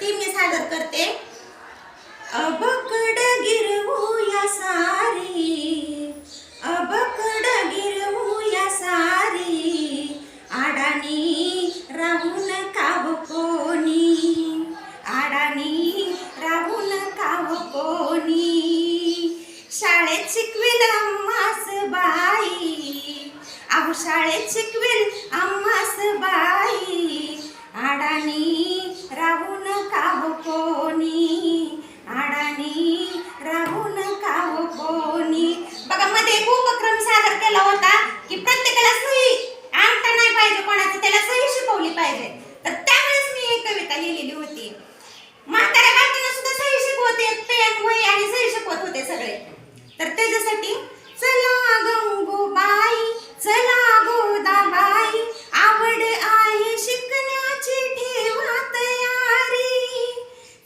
ती मी सादर करते. अबकड गिरवूया सारी, अबकड गिरवूया सारी, आडानी राहून काव कोणी, आडानी राहून काव कोणी. शाळेत शिकविल आम्हास बाई, अहो शाळेत शिकविल आम्हास बाई, आडानी राहून काव कोणी, आडानी राहून काव कोणी. बघा मध्ये एक उपक्रम सादर केला होता की प्रत्येकाला सही आणता नाही पाहिजे, कोणाची त्याला सही शिकवली पाहिजे. तर त्यावेळेस मी एक कविता लिहिलेली होती. म्हाताऱ्या बायकांना सुद्धा सही शिकवते, पेन वही आणि सही शिकवत होते सगळे. तर त्याच्यासाठी चला गंगूबाई, चला गोदाबाई, आवड आहे शिकण्याची ठेवा तयारी.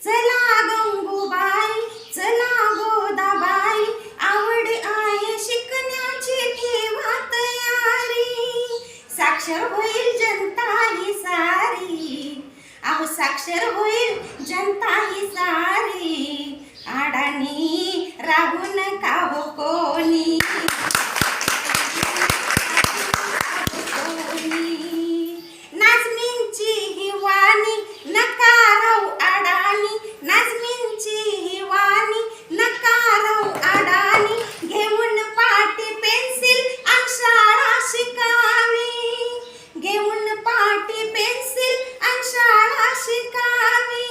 चला गंगूबाई, चला गोदाबाई, आवड आहे शिकण्याची ठेवा तयारी. साक्षर होईल जनता ही सारी, अहो साक्षर होईल जनता ही सारी, आडानी राहून काव कोणी, नाचमींची ही वाणी नका राहू अडाणी, नाचमींची ही वाणी नका राहू अडाणी, घेऊन पाटी पेन्सिल आणि शाळा शिकावी, घेऊन पाटी पेन्सिल आणि शाळा शिकावी.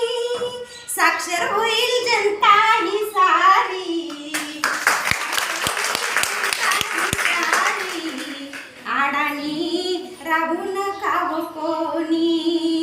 साक्षर होईल जनता ही सारी, आडानी राहून काव कोणी.